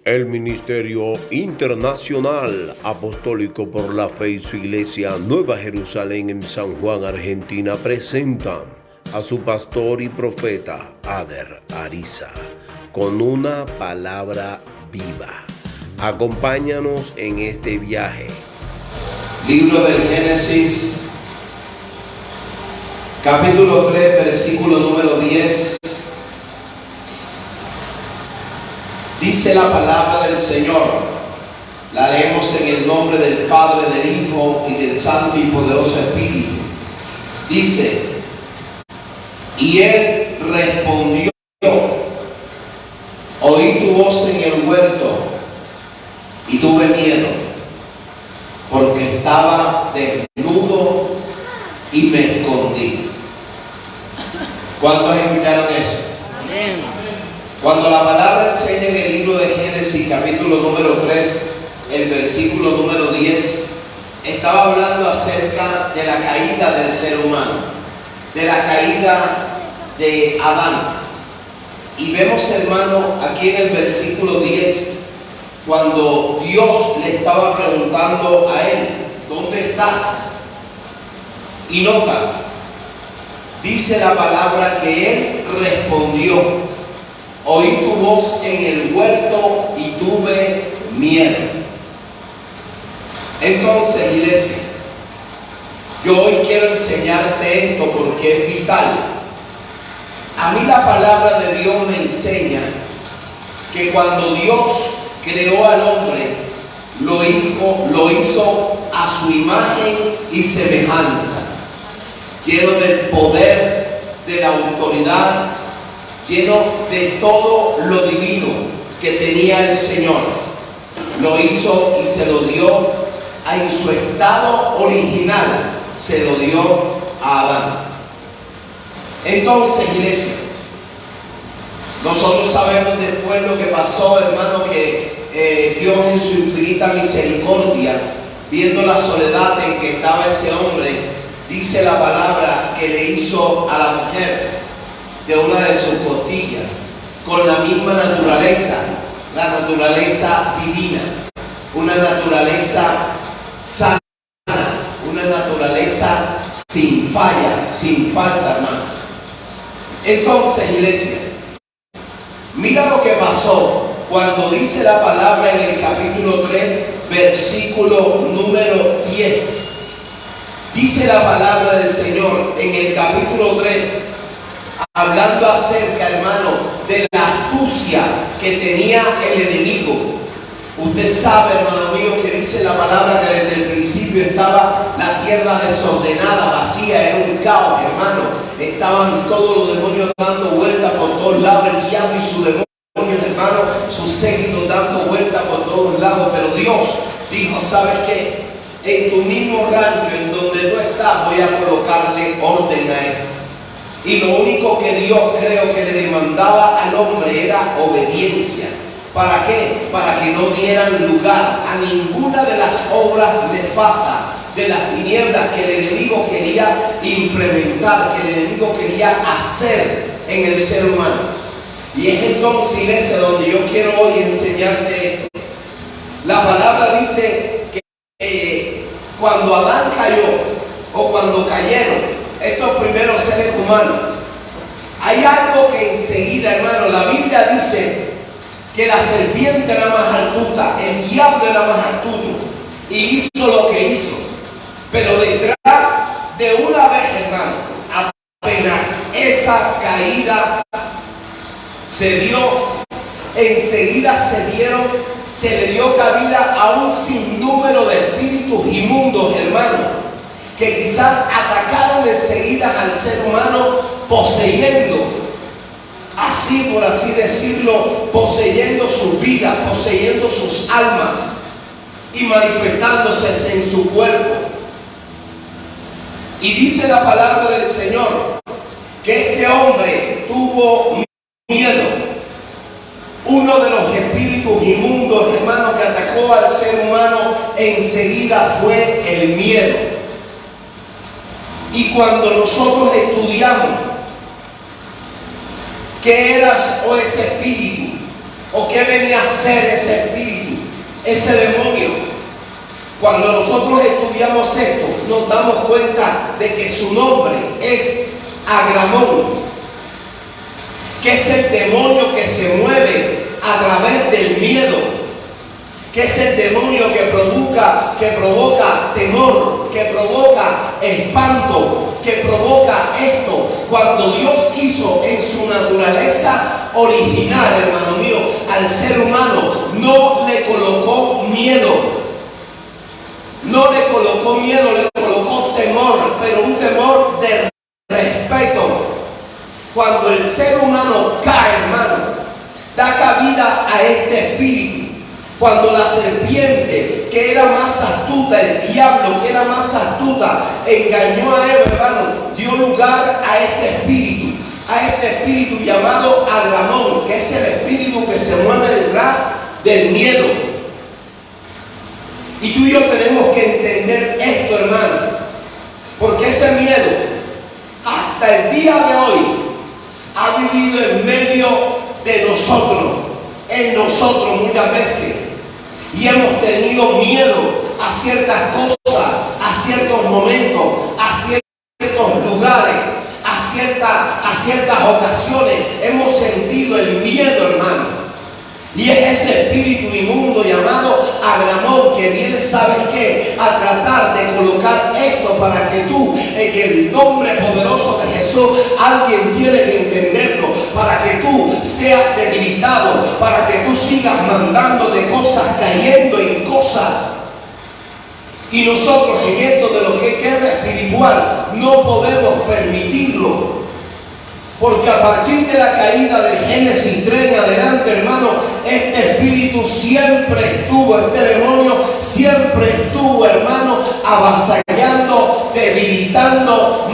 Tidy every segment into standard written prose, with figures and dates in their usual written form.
El Ministerio Internacional Apostólico por la Fe y su Iglesia Nueva Jerusalén en San Juan, Argentina, presentan a su pastor y profeta Ader Ariza con una palabra viva. Acompáñanos en este viaje. Libro del Génesis, capítulo 3, versículo número 10. Dice la palabra del Señor. La leemos en el nombre del Padre, del Hijo y del Santo y Poderoso Espíritu. Dice: y él respondió: oí tu voz en el huerto y tuve miedo, porque estaba desnudo y me escondí. ¿Cuántos escucharon eso? Amén. Cuando la palabra enseña en el libro de Génesis, capítulo número 3, el versículo número 10, estaba hablando acerca de la caída del ser humano, de la caída de Adán. Y vemos, hermano, aquí en el versículo 10, cuando Dios le estaba preguntando a él: ¿dónde estás? Y nota, dice la palabra que él respondió: oí tu voz en el huerto y tuve miedo. Entonces, iglesia, yo hoy quiero enseñarte esto porque es vital. A mí la palabra de Dios me enseña que cuando Dios creó al hombre, lo hizo a su imagen y semejanza, lleno del poder, de la autoridad, lleno de todo lo divino que tenía el Señor. Lo hizo y se lo dio en su estado original, se lo dio a Adán. Entonces, iglesia, nosotros sabemos después lo que pasó, hermano, que Dios en su infinita misericordia, viendo la soledad en que estaba ese hombre, dice la palabra que le hizo a la mujer de una de sus costillas, con la misma naturaleza, la naturaleza divina, una naturaleza sana, una naturaleza sin falla, sin falta, hermano. Entonces, iglesia, mira lo que pasó cuando dice la palabra en el capítulo 3, versículo número 10. Dice la palabra del Señor en el capítulo 3, hablando acerca, hermano, de la astucia que tenía el enemigo. Usted sabe, hermano mío, que dice la palabra que desde el principio estaba la tierra desordenada, vacía, era un caos, hermano. Estaban todos los demonios dando vueltas por todos lados, el diablo y sus demonios, hermano, sus séquitos dando vueltas por todos lados. Pero Dios dijo: ¿sabes qué? En tu mismo rancho, en donde tú estás, voy a colocarle orden a esto. Y lo único que Dios, creo que le demandaba al hombre era obediencia. ¿Para qué? Para que no dieran lugar a ninguna de las obras nefastas de las tinieblas que el enemigo quería implementar, que el enemigo quería hacer en el ser humano. Y es entonces, iglesia, donde yo quiero hoy enseñarte esto. La palabra dice que cuando Adán cayó, o cuando cayeron estos primeros seres humanos, hay algo que enseguida, hermano, la Biblia dice que la serpiente era más astuta, el diablo era más astuto y hizo lo que hizo. Pero detrás de una vez, hermano, apenas esa caída se dio, enseguida se le dio cabida a un sinnúmero de espíritus inmundos, hermano, que quizás atacaron enseguida al ser humano, poseyendo, así por así decirlo, poseyendo su vida, poseyendo sus almas y manifestándose en su cuerpo. Y dice la palabra del Señor que este hombre tuvo miedo. Uno de los espíritus inmundos, hermano, que atacó al ser humano enseguida fue el miedo. Y cuando nosotros estudiamos qué era ese espíritu ¿O qué venía a hacer ese espíritu, ese demonio? Cuando nosotros estudiamos esto, nos damos cuenta de que su nombre es Agramón, que es el demonio que se mueve a través del miedo, que es el demonio que provoca temor, que provoca espanto, que provoca esto. Cuando Dios hizo en su naturaleza original, hermano mío, al ser humano, no le colocó miedo. No le colocó miedo, le colocó temor, pero un temor de respeto. Cuando el ser humano cae, hermano, da cabida a este espíritu. Cuando la serpiente, que era más astuta, el diablo, que era más astuta, engañó a Eva, hermano, dio lugar a este espíritu llamado Agramón, que es el espíritu que se mueve detrás del miedo. Y tú y yo tenemos que entender esto, hermano, porque ese miedo, hasta el día de hoy, ha vivido en medio de nosotros, en nosotros muchas veces. Y hemos tenido miedo a ciertas cosas, a ciertos momentos, a ciertos lugares, a ciertas ocasiones. Hemos sentido el miedo, hermano. Y es ese espíritu inmundo llamado Agramón que viene, ¿sabes qué? A tratar de colocar esto para que tú, en el nombre poderoso de Jesús, alguien tiene que entenderlo, para que tú seas debilitado, para que tú sigas mandándote cosas, cayendo en cosas. Y nosotros en esto de lo que es guerra espiritual no podemos permitirlo. Porque a partir de la caída del Génesis 3 en adelante, hermano, este espíritu siempre estuvo, este demonio siempre estuvo, hermano, avasallando, debilitando,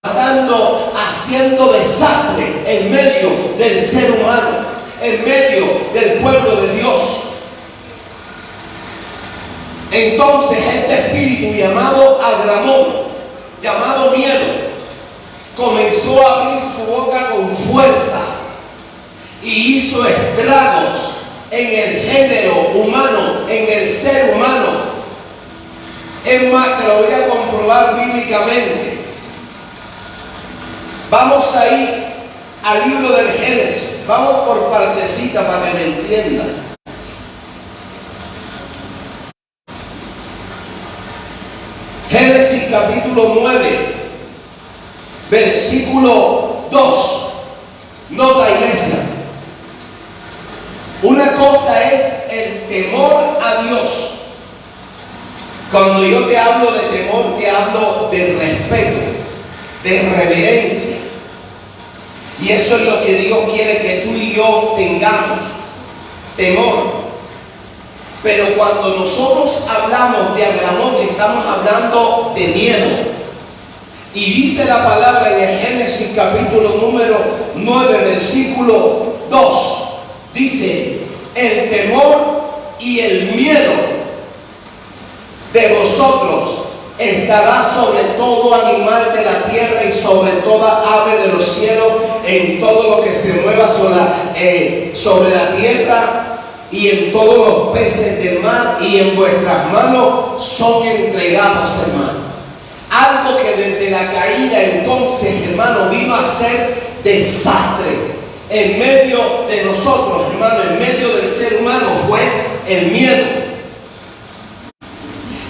matando, haciendo desastre en medio del ser humano, en medio del pueblo de Dios. Entonces este espíritu llamado Agramón, llamado miedo, comenzó a abrir su boca con fuerza y hizo estragos en el género humano, en el ser humano. Es más, te lo voy a comprobar bíblicamente. Vamos a ir al libro del Génesis. Vamos por partecita para que me entiendan. Génesis capítulo 9. Versículo 2. Nota, iglesia. Una cosa es el temor a Dios. Cuando yo te hablo de temor, te hablo de respeto, de reverencia. Y eso es lo que Dios quiere que tú y yo tengamos. Temor. Pero cuando nosotros hablamos de Agramón, estamos hablando de miedo. Y dice la palabra en el Génesis capítulo número 9, versículo 2. Dice, el temor y el miedo de vosotros estará sobre todo animal de la tierra y sobre toda ave de los cielos, en todo lo que se mueva sobre la tierra y en todos los peces del mar, y en vuestras manos son entregados, hermano. Algo que desde la caída entonces, hermano, vino a ser desastre en medio de nosotros, hermano, en medio del ser humano, fue el miedo.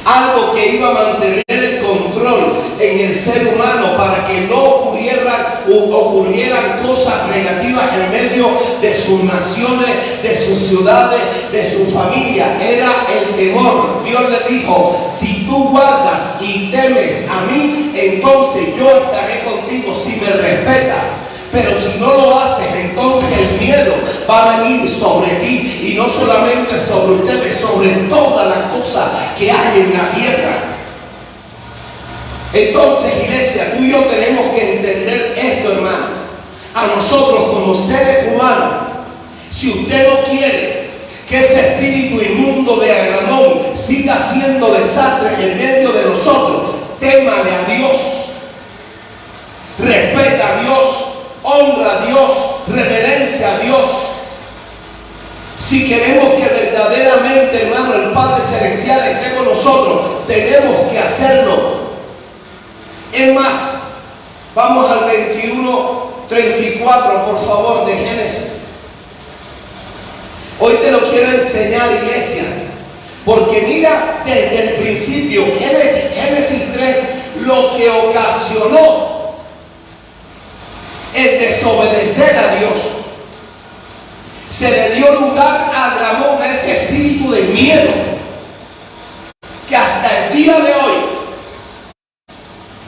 Algo que iba a mantener el control en el ser humano para que no ocurrieran cosas negativas en medio de sus naciones, de sus ciudades, de su familia. Era el temor. Dios le dijo, si tú guardas y temes a mí, entonces yo estaré contigo si me respetas. Pero si no lo haces, entonces el miedo va a venir sobre ti, y no solamente sobre ustedes, sobre todas las cosas que hay en la tierra. Entonces, iglesia, tú y yo tenemos que entender esto, hermano. A nosotros como seres humanos, si usted no quiere que ese espíritu inmundo de Agramón siga haciendo desastres en medio de nosotros, témale a Dios, respeta a Dios, honra a Dios, reverencia a Dios. Si queremos que verdaderamente, hermano, el Padre Celestial esté con nosotros, tenemos que hacerlo. Es más, vamos al 21:34, por favor, de Génesis. Hoy te lo quiero enseñar, iglesia, porque mira desde el principio, Génesis 3, lo que ocasionó el desobedecer a Dios. Se le dio lugar a Agramón, a ese espíritu de miedo, que hasta el día de hoy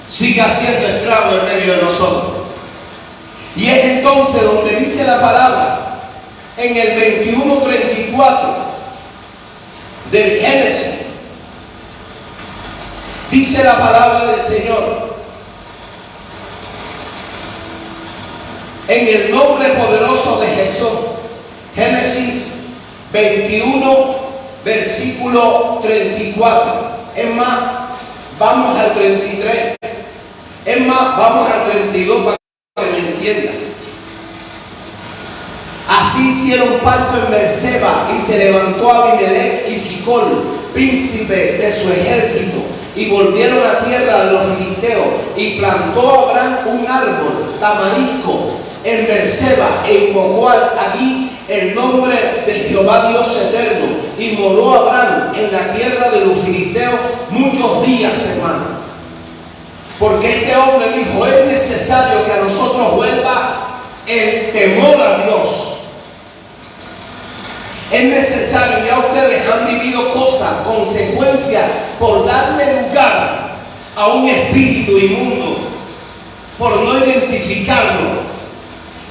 sigue siendo esclavo en medio de nosotros. Y es entonces donde dice la palabra, en el 21:34 del Génesis, dice la palabra del Señor: en el nombre poderoso de Jesús. Génesis 21, versículo 34. Es más, vamos al 33. Es más, vamos al 32 para que me entiendan. Así hicieron pacto en Berseba, y se levantó Abimelech y Ficol, príncipe de su ejército, y volvieron a tierra de los filisteos, y plantó Abraham un árbol tamarisco en Berseba, e invocó allí el nombre de Jehová Dios eterno, y moró Abraham en la tierra de los filisteos muchos días, hermano. Porque este hombre dijo: es necesario que a nosotros vuelva el temor a Dios. Es necesario, ya ustedes han vivido cosas, consecuencias, por darle lugar a un espíritu inmundo, por no identificarlo,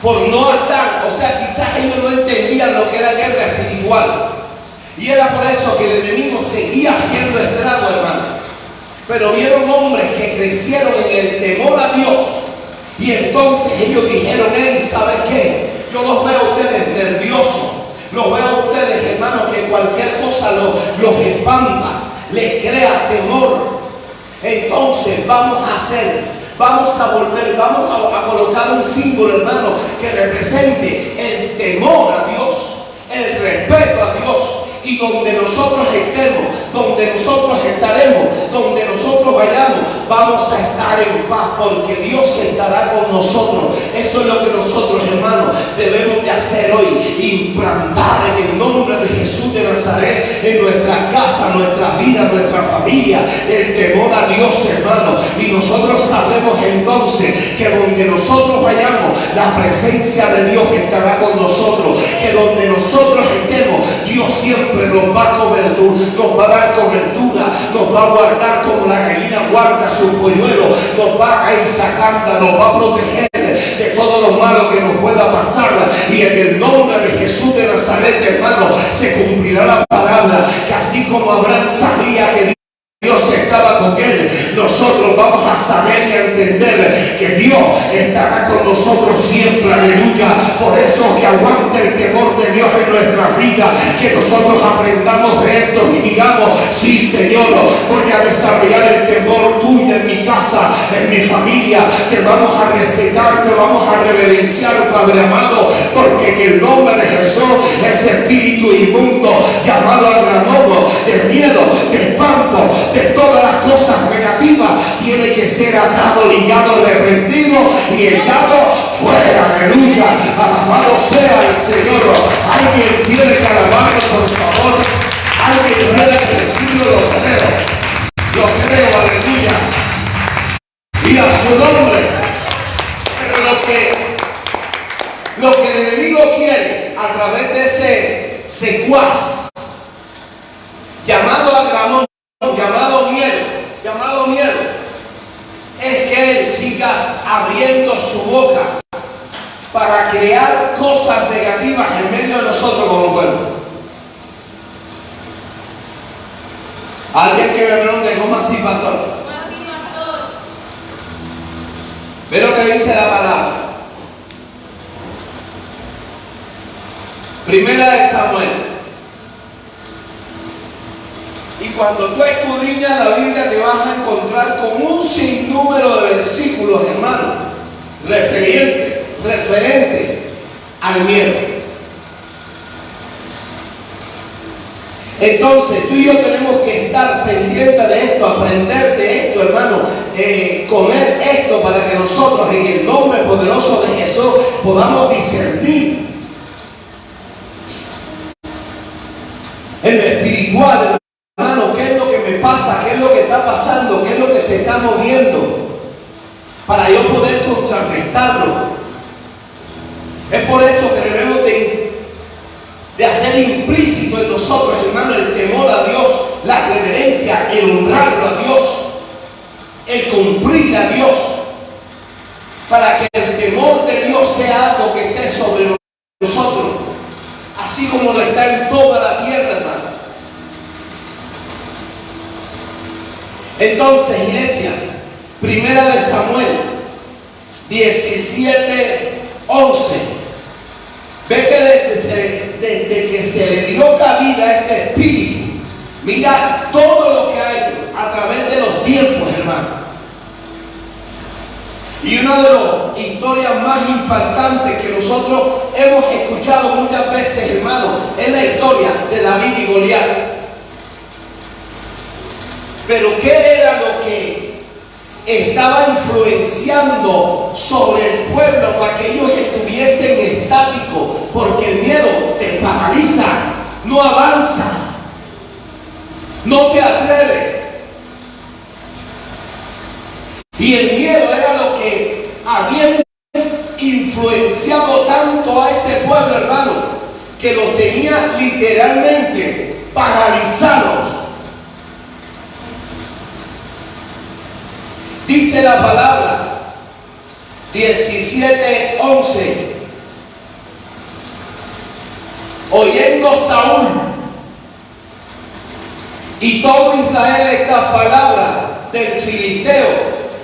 por no atar. O sea, quizás ellos no entendían lo que era guerra espiritual, y era por eso que el enemigo seguía haciendo estrago, hermano. Pero vieron hombres que crecieron en el temor a Dios, y entonces ellos dijeron: hey, ¿sabes qué? Yo los veo a ustedes nerviosos, los veo a ustedes, hermanos, que cualquier cosa los espanta, les crea temor. Entonces vamos a volver, vamos a colocar un símbolo, hermano, que represente el temor a Dios, el respeto a Dios. Y donde nosotros estemos, donde nosotros estaremos, donde nosotros vayamos, vamos a estar en paz, porque Dios estará con nosotros. Eso es lo que nosotros, hermanos, debemos de hacer hoy: implantar en el nombre de Jesús de Nazaret en nuestra casa, nuestra vida, nuestra familia, el temor a Dios, hermano. Y nosotros sabremos entonces que donde nosotros vayamos, la presencia de Dios estará con nosotros, que donde nosotros estemos, Dios siempre nos va a nos va a dar cobertura, nos va a guardar como la gallina guarda su polluelo, nos va a ir sacando, nos va a proteger de todo lo malo que nos pueda pasar. Y en el nombre de Jesús de Nazaret, hermano, se cumplirá la palabra, que así como Abraham sabía que Dios estaba con él, nosotros vamos a saber y a entender que Dios estará con nosotros siempre, aleluya. Por eso que aguante el temor de Dios en nuestra vida, que nosotros aprendamos de esto y digamos: sí, Señor, voy a desarrollar el temor tuyo en mi casa, en mi familia. Te vamos a respetar, te vamos a reverenciar, Padre amado, porque en el nombre de Jesús, ese espíritu inmundo llamado Agramón, de miedo, de espanto, de todas las cosas negativas, tiene que ser atado, ligado, reprendido y echado fuera, aleluya. Alabado sea el Señor. Alguien tiene que alabarlo, por favor. Alguien tiene que decirlo: lo creo, aleluya, y a su nombre. Pero lo que el enemigo quiere a través de ese secuaz llamado Agramón, llamado miedo, es que él siga abriendo su boca para crear cosas negativas en medio de nosotros como pueblo. Alguien que me pregunte: ¿cómo así, pastor? Ve lo que dice la palabra. Primera de Samuel. Y cuando tú escudriñas la Biblia, te vas a encontrar con un sinnúmero de versículos, hermano, referente al miedo. Entonces tú y yo tenemos que estar pendientes de esto, aprender de esto, hermano, comer esto para que nosotros en el nombre poderoso de Jesús podamos discernir en lo espiritual, hermano, qué es lo que me pasa, qué es lo que está pasando, qué es lo que se está moviendo, para yo poder contrarrestarlo. Es por eso que debemos de hacer implícito en nosotros, hermano, el temor a Dios, la reverencia, el honrarlo a Dios, el cumplir a Dios, para que el temor de Dios sea algo que esté sobre nosotros, así como lo está en toda la tierra, hermano. Entonces, iglesia, primera de Samuel 17:11, ve que desde que se le dio cabida a este espíritu, mira todo lo que ha hecho a través de los tiempos, hermano. Y una de las historias más impactantes que nosotros hemos escuchado muchas veces, hermano, es la historia de David y Goliat. Pero ¿qué era lo que estaba influenciando sobre el pueblo para que ellos estuviesen estáticos? Porque el miedo te paraliza, no avanza, no te atreves. Y el miedo era lo que había influenciado tanto a ese pueblo, hermano, que lo tenía literalmente paralizados. Dice la palabra 17:11, oyendo Saúl y todo Israel esta palabra del filisteo,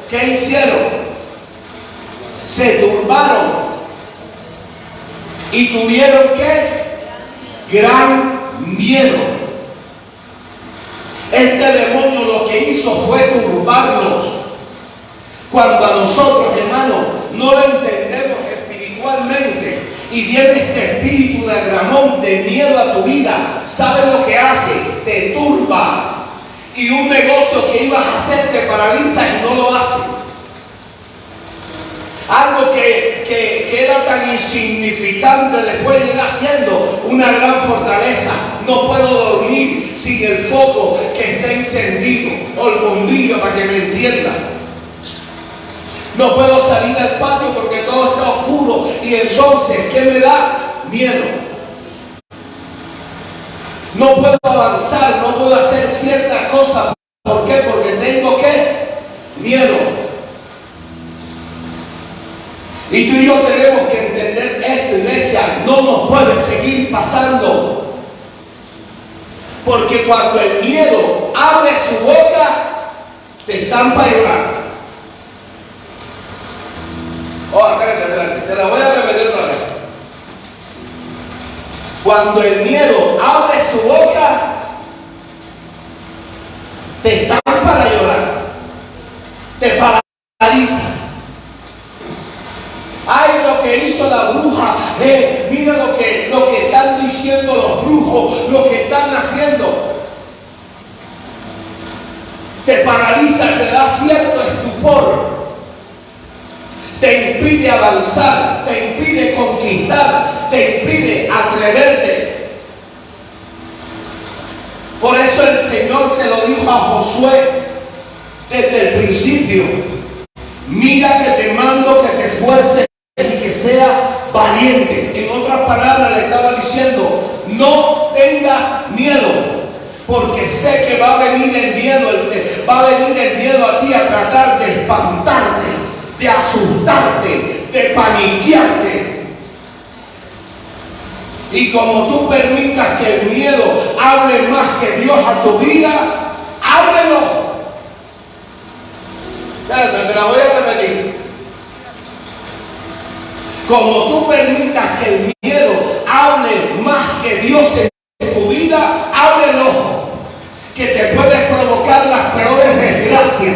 ¿qué hicieron? Se turbaron y tuvieron ¿qué? Gran miedo. Este demonio lo que hizo fue turbarlos. Cuando a nosotros, hermanos, no lo entendemos espiritualmente y viene este espíritu de agramón, de miedo a tu vida, ¿sabes lo que hace? Te turba. Y un negocio que ibas a hacer te paraliza y no lo haces. Algo que era tan insignificante después llega siendo una gran fortaleza. No puedo dormir sin el foco que esté encendido o el bombillo, para que me entiendan. No puedo salir al patio porque todo está oscuro. Y entonces, ¿qué me da? Miedo. No puedo avanzar, no puedo hacer ciertas cosas. ¿Por qué? Porque tengo ¿qué? Miedo. Y tú y yo tenemos que entender esto, iglesia. No nos puede seguir pasando. Porque cuando el miedo abre su boca, te estampa a llorar. Oh, espérate, te la voy a repetir otra vez. Cuando el miedo abre su boca, te están para llorar, te paraliza. Ay, lo que hizo la bruja, mira lo que están diciendo los brujos, lo que están haciendo. Te paraliza, te da cierto estupor. Te impide avanzar, te impide conquistar, te impide atreverte. Por eso el Señor se lo dijo a Josué desde el principio: mira que te mando que te esfuerces y que seas valiente. En otras palabras le estaba diciendo: no tengas miedo, porque sé que va a venir el miedo a ti a tratar de espantarte, de asustarte, de paniquearte. Y como tú permitas que el miedo hable más que Dios a tu vida, ábrelo. Espérate, te la voy a repetir. Como tú permitas que el miedo hable más que Dios en tu vida, ábrelo, que te puede provocar las peores desgracias.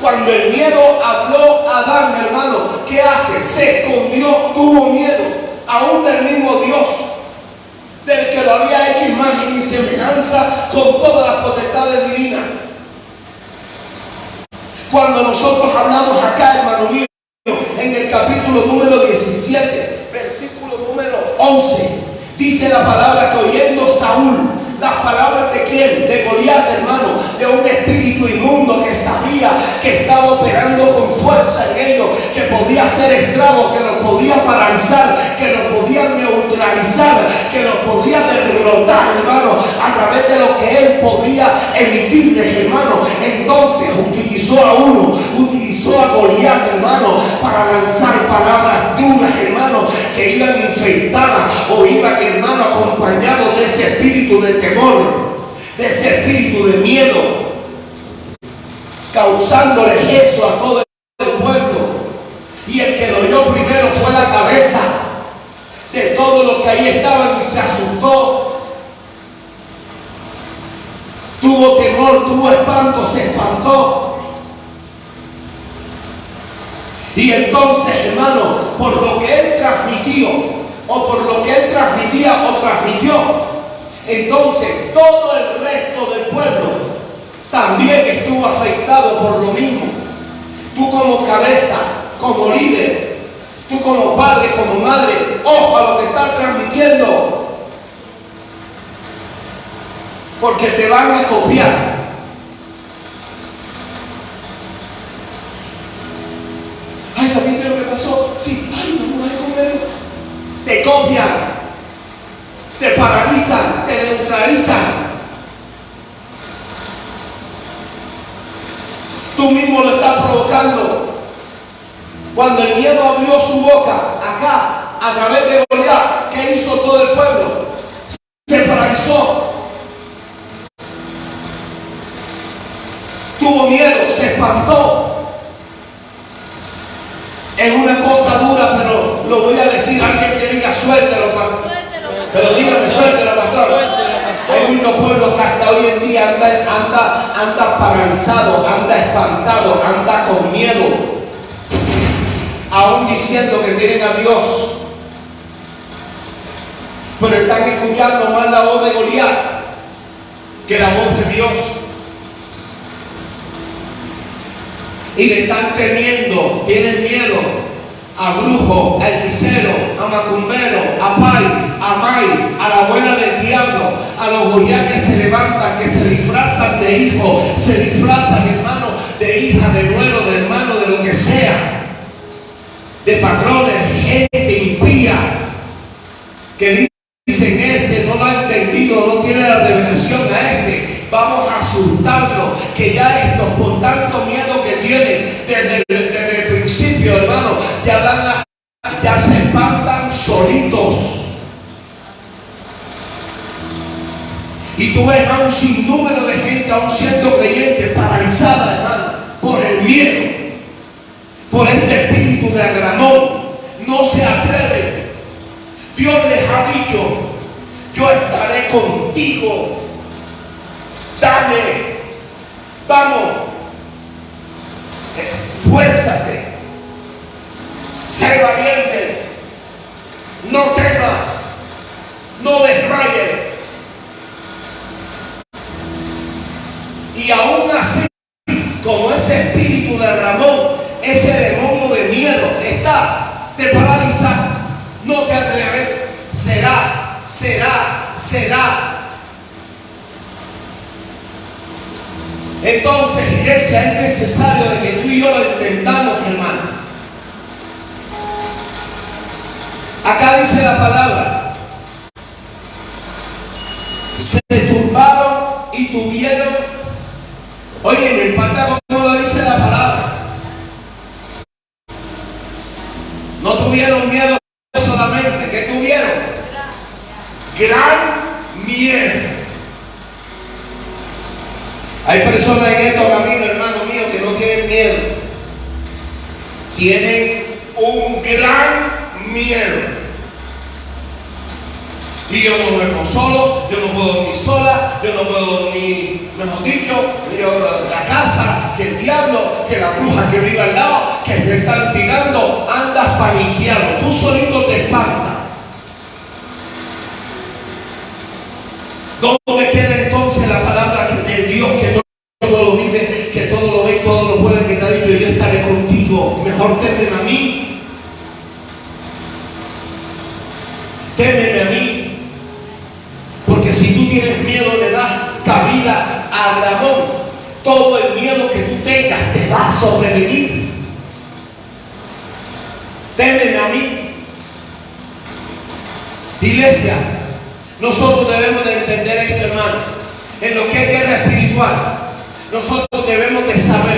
Cuando el miedo habló a Adán, hermano, ¿qué hace? Se escondió, tuvo miedo, aún del mismo Dios, del que lo había hecho hecho imagen y semejanza con todas las potestades divinas. Cuando nosotros hablamos acá, hermano mío, en el capítulo número 17, versículo número 11, dice la palabra que oyendo Saúl las palabras de quién, de Goliat, hermano, de un espíritu inmundo que sabía que estaba operando con fuerza en ellos, que podía ser estrago, que los podía paralizar, que los podía neutralizar, que los podía derrotar, hermano, a través de lo que él podía emitirles, hermano. Entonces utilizó a Goliat, hermano, para lanzar palabras duras, hermano, que iban infectadas o iban, hermano, acompañados de ese espíritu de temor, de ese espíritu de miedo, causándole eso a todo el pueblo. Y el que lo oyó primero fue la cabeza de todos los que ahí estaban y se asustó. Tuvo temor, tuvo espanto, se espantó. Y entonces, hermano, por lo que él transmitió, o por lo que él transmitía o transmitió, entonces todo el resto del pueblo también estuvo afectado por lo mismo. Tú como cabeza, como líder, tú como padre, como madre, ojo a lo que estás transmitiendo, porque te van a copiar. Ay, también, ¿qué es lo que pasó? Sí, ay, vamos a comer. Te copian, te paralizan, te neutralizan. Tú mismo lo estás provocando. Cuando el miedo abrió su boca acá, a través de Goliat, ¿qué hizo todo el pueblo? Se paralizó. Tuvo miedo, se espantó. Es una cosa dura, pero lo voy a decir. Alguien que diga suéltelo, pastor. Pero dígame, suéltelo, pastor. Hay muchos pueblos que hasta hoy en día anda paralizado, anda espantado, anda con miedo, aún diciendo que tienen a Dios, pero están escuchando más la voz de Goliat que la voz de Dios. Y le están temiendo, tienen miedo a brujo, a hechicero, a macumbero, a pai, a mai, a la abuela del diablo, a los Goliat que se levantan, que se disfrazan de hijo, se disfrazan, hermano, de hija, de nuero, de hermano, de lo que sea, de patrones, gente impía, que dicen: este no lo ha entendido, no tiene la revelación a este. Vamos a asustarlo, que ya estos, por tanto miedo que tienen desde el principio, hermano, ya se espantan solitos. Y tú ves a un sinnúmero de gente, aún siendo creyente, paralizada, hermano, por el miedo, por este espíritu de agramón. No se atreven. Dios les ha dicho: yo estaré contigo. Dale, vamos, esfuérzate, sé valiente, no temas, no desmayes. Y aún así, como ese espíritu de Ramón, ese demonio de miedo está, te paraliza, no te atreves, será. Entonces, iglesia, es necesario de que tú y yo lo entendamos, hermano. Acá dice la palabra: se turbaron y tuvieron. Oye, me impacta como lo dice la palabra. No tuvieron miedo solamente. ¿Qué tuvieron? Gran miedo. Hay personas en estos caminos, hermano mío, que no tienen miedo. Tienen un gran miedo. Y yo no duermo solo, yo no puedo dormir sola, yo no puedo dormir, mejor dicho, la casa, que el diablo, que la bruja que vive al lado, que te están tirando, andas paniqueado, tú solito te espantas. ¿Dónde queda entonces la palabra del Dios que todo lo vive, que todo lo ve, todo lo puede, que te ha dicho: yo estaré contigo? Mejor témeme a mí. Témeme a mí. Porque si tú tienes miedo, le das cabida a Agramón. Todo el miedo que tú tengas te va a sobrevenir. Témeme a mí. Iglesia, nosotros debemos de entender esto, hermano. En lo que es guerra espiritual, nosotros debemos de saber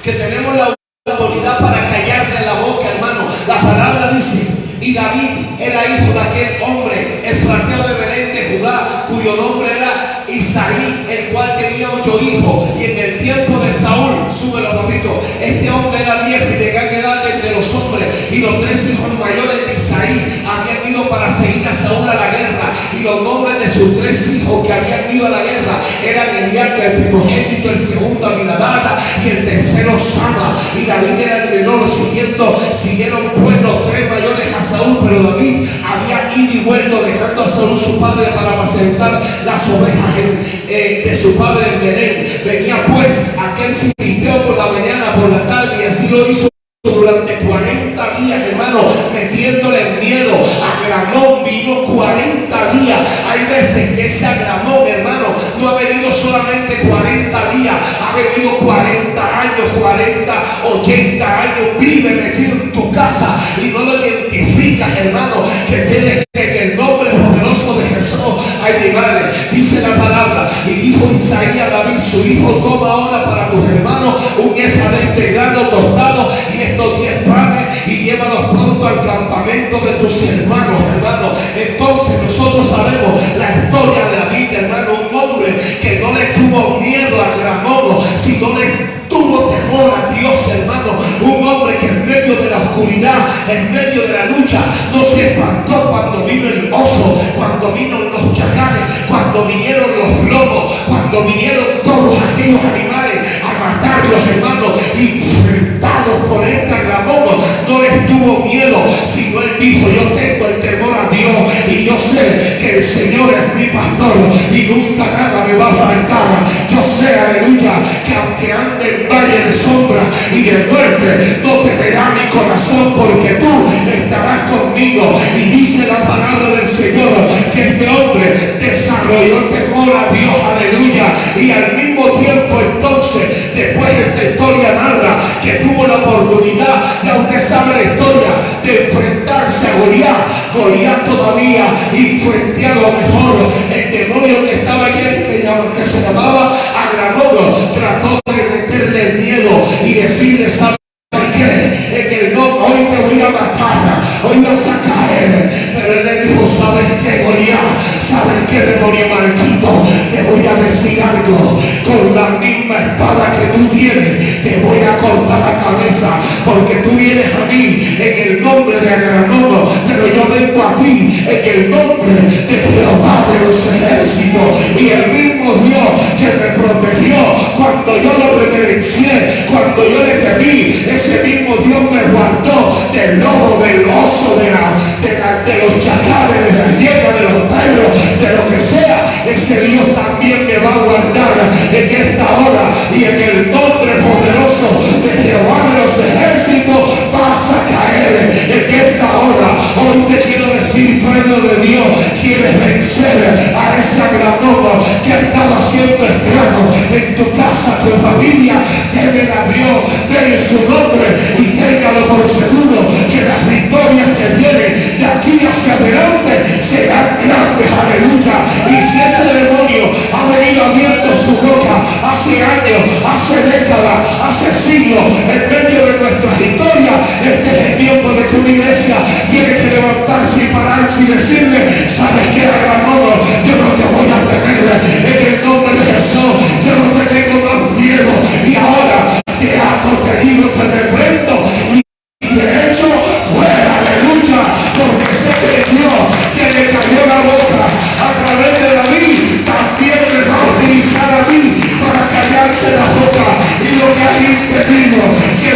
que tenemos la autoridad para callarle la boca, hermano. La palabra dice: y David era hijo de aquel hombre efrateo de Belén de Judá, cuyo nombre era Isaí, el cual tenía 8 hijos. Y en el tiempo de Saúl, súbelo papito, este hombre era viejo y de gran edad entre los hombres, y los 3 hijos mayores de Isaí habían ido para seguir a Saúl a la guerra. Y los nombres de sus 3 hijos que habían ido a la guerra eran Eliab, el primogénito, el segundo Aminadab y el tercero Sama. Y David era el menor. Siguieron pues los 3 mayores a Saúl, pero David había ido y vuelto, dejando a Saúl su padre para apacentar las ovejas de su padre en Belén. Venía pues aquel filisteo por la mañana, por la tarde, y así lo hizo durante 40 días, hermano, metiéndole miedo. Agramón vino 40 días. Hay veces que ese Agramón, hermano, no ha venido solamente 40 días, ha venido 40 años, 40, 80 años. Vive metido en tu casa y no lo identificas, hermano, que tienes que en el nombre poderoso de Jesús. Ay, mi madre, dice la palabra: y dijo Isaías a David su hijo: toma ahora para tus hermanos un efa de este grano tostado y estos 10 panes, y llévalos pronto al campamento de tus hermanos, hermano. Entonces nosotros sabemos la historia de David, hermano, un hombre que no le tuvo miedo a Agramón, sino le tuvo temor a Dios, hermano. Un hombre que en medio de la oscuridad, en medio de la lucha, no se espantó cuando vino el oso, cuando vino los chacales, cuando vinieron los lobos, cuando vinieron todos aquellos animales a matarlos, hermanos, enfrentados por este Agramón. No les tuvo miedo, sino él dijo: yo tengo el temor a Dios y yo sé que el Señor es mi pastor y nunca nada me va a faltar. Yo sé, aleluya, que aunque ande en valle de sombra y de muerte, no temerá mi corazón, porque tú estarás conmigo. Y dice la palabra del Señor que este hombre desarrolló temor a Dios, aleluya, y al mismo tiempo, entonces, después de esta historia narra que tuvo la oportunidad, ya usted sabe la historia, de enfrentarse a Goliat. Goliat todavía enfrentó a lo mejor el demonio que estaba aquí, que se llamaba Agramón, trató de meterle miedo y decirle: ¿sabe qué? En el nombre, hoy te voy a matar, hoy vas a caer. Pero él le dijo: ¿sabes qué, Goliat? ¿Sabes qué, demonio maldito? Te voy a decir algo: con la misma espada que tú tienes, te voy a cortar la cabeza, porque tú vienes a mí en el nombre de Agramón, pero yo vengo a ti en el nombre de Jehová de los ejércitos. Y el mismo Dios que me protegió cuando yo lo reverencié, cuando yo le pedí, ese mismo Dios me guardó del lobo, del oso, de los chacales, de la hiena, de los perros, de lo que sea. Ese Dios también me va a guardar en esta hora, y en el nombre poderoso de Jehová de los ejércitos vas a caer en esta hora. Hoy te quiero decir, pueblo de Dios, quieres vencer a ese Agramón que estaba siendo estrago en tu casa, tu familia. Temen a Dios, den su nombre y téngalo por seguro que las victorias que vienen de aquí hacia adelante serán grandes, aleluya. Y si ese demonio ha venido abriendo su boca hace años, hace décadas, hace siglos, en medio de nuestras historias, este es el tiempo de que una iglesia tiene que levantarse y pararse y decirle: ¿sabes qué, Agramón? Yo no te voy a temer, en el nombre de Jesús, yo no te tengo más miedo, y ahora te ato, te libro, te reprendo y te echo fuera, aleluya, porque sé que Dios, que le cayó la boca a través de David, también me va a utilizar a mí para callarte la boca. Y lo que has impedido que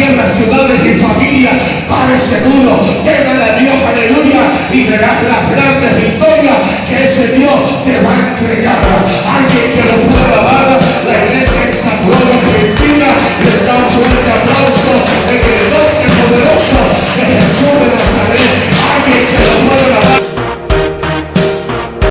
tierras, ciudades y familias. Padre seguro, témale a Dios, aleluya, y verás las grandes victorias que ese Dios te va